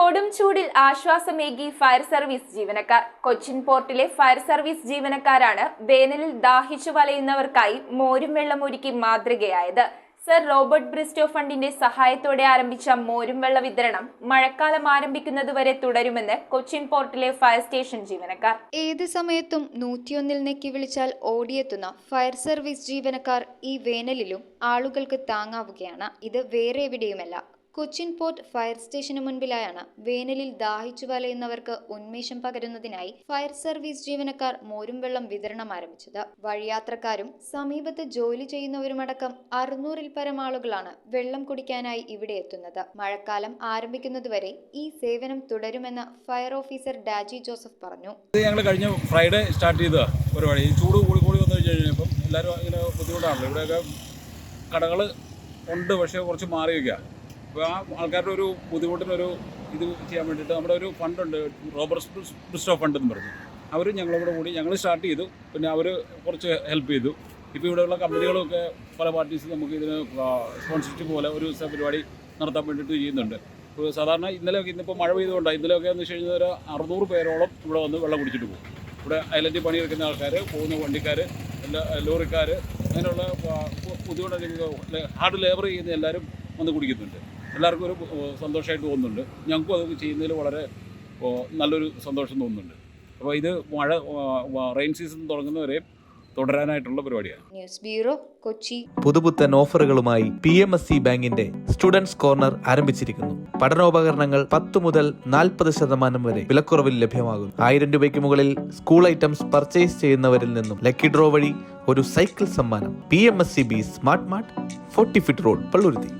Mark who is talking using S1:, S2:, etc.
S1: കൊടും ചൂടിൽ ആശ്വാസമേകി fire service ജീവനക്കാർ. കൊച്ചിൻ പോർട്ടിലെ ഫയർ സർവീസ് ജീവനക്കാരാണ് വേനലിൽ ദാഹിച്ചു വലയുന്നവർക്കായി മോരും വെള്ളം ഒരുക്കി മാതൃകയായത്. സർ റോബർട്ട് ബ്രിസ്റ്റോ ഫണ്ടിന്റെ സഹായത്തോടെ ആരംഭിച്ച മോരും വെള്ള വിതരണം മഴക്കാലം ആരംഭിക്കുന്നതുവരെ തുടരുമെന്ന് കൊച്ചിൻ പോർട്ടിലെ ഫയർ സ്റ്റേഷൻ ജീവനക്കാർ.
S2: ഏത് സമയത്തും 101 നെക്കി വിളിച്ചാൽ ഓടിയെത്തുന്ന ഫയർ സർവീസ് ജീവനക്കാർ ഈ വേനലിലും ആളുകൾക്ക് താങ്ങാവുകയാണ്. ഇത് വേറെ എവിടെയുമല്ല, കൊച്ചിൻ പോർട്ട് ഫയർ സ്റ്റേഷന് മുൻപിലായാണ് വേനലിൽ ദാഹിച്ചു വലയുന്നവർക്ക് ഉന്മേഷം പകരുന്നതിനായി ഫയർ സർവീസ് ജീവനക്കാർ മോരും വെള്ളം വിതരണം ആരംഭിച്ചത്. വഴിയാത്രക്കാരും സമീപത്ത് ജോലി ചെയ്യുന്നവരുമടക്കം 600-ൽ പരം ആളുകളാണ് വെള്ളം കുടിക്കാനായി ഇവിടെ എത്തുന്നത്. മഴക്കാലം ആരംഭിക്കുന്നതുവരെ ഈ സേവനം തുടരുമെന്ന് ഫയർ ഓഫീസർ ഡാജി ജോസഫ് പറഞ്ഞു.
S3: ഞങ്ങൾ കഴിഞ്ഞ ഫ്രൈഡേ സ്റ്റാർട്ട് ചെയ്ത പരിപാടി. ഈ ചൂട് കൂടി വന്നു കഴിഞ്ഞപ്പം എല്ലാവരും ഇങ്ങനെ ബുദ്ധിമുട്ടാണല്ലോ. ഇവിടെയൊക്കെ കടകൾ ഉണ്ട്, പക്ഷേ കുറച്ച് മാറി വയ്ക്കുക. അപ്പോൾ ആ ആൾക്കാരുടെ ഒരു ബുദ്ധിമുട്ടിനൊരു ഇത് ചെയ്യാൻ വേണ്ടിയിട്ട് നമ്മുടെ ഒരു ഫണ്ടുണ്ട്, റോബർട്ട് ബ്രിസ്റ്റോ ഫണ്ട് എന്ന് പറഞ്ഞു. അവർ ഞങ്ങളോട് കൂടി ഞങ്ങൾ സ്റ്റാർട്ട് ചെയ്തു. പിന്നെ അവർ കുറച്ച് ഹെൽപ്പ് ചെയ്തു. ഇപ്പോൾ ഇവിടെയുള്ള കമ്പനികളൊക്കെ പല പാർട്ടീസ് നമുക്ക് ഇതിന് സ്പോൺസർഷിപ്പ് പോലെ ഒരു പരിപാടി നടത്താൻ വേണ്ടിയിട്ട് ചെയ്യുന്നുണ്ട്. ഇപ്പോൾ സാധാരണ ഇന്നലെയൊക്കെ ഇന്നിപ്പോൾ മഴ പെയ്തുകൊണ്ടാണ്. ഇന്നലെയൊക്കെ എന്ന് വെച്ച് കഴിഞ്ഞാൽ ഒരു 600 പേരോളം ഇവിടെ വന്ന് വെള്ളം കുടിച്ചിട്ട് പോകും. ഇവിടെ ഐലൻഡിൽ പണിയെടുക്കുന്ന ആൾക്കാർ, പോകുന്ന വണ്ടിക്കാർ, എല്ലാ ലോറിക്കാർ, അങ്ങനെയുള്ള ബുദ്ധിമുട്ട് ഹാർഡ് ലേബർ ചെയ്യുന്ന എല്ലാവരും വന്ന് കുടിക്കുന്നുണ്ട്. എല്ലാവർക്കും ഒരു സന്തോഷമായിട്ട് തോന്നുന്നുണ്ട്. ഞങ്ങൾക്കും അത് ചെയ്യുന്നതിൽ വളരെ നല്ലൊരു സന്തോഷം തോന്നുന്നുണ്ട്. അപ്പോൾ ഇത് റെയിൻ സീസൺ തുടങ്ങുന്നവരെ തുടരാനായിട്ടുള്ള പരിപാടിയാണ്.
S2: News bureau, Kochi.
S4: പുതുപുത്തൻ ഓഫറുകളുമായി PMSC ബാങ്കിന്റെ സ്റ്റുഡൻസ് കോർണർ ആരംഭിച്ചിരിക്കുന്നു. പഠനോപകരണങ്ങൾ 10 മുതൽ 40% വരെ വിലക്കുറവിൽ ലഭ്യമാകുന്നു. 1000 രൂപയ്ക്ക് മുകളിൽ സ്കൂൾ ഐറ്റംസ് പർച്ചേസ് ചെയ്യുന്നവരിൽ നിന്നും ലക്കി ഡ്രോ വഴി ഒരു സൈക്കിൾ സമ്മാനം. PMSC smart mart, 40 feet road, Palluruthy.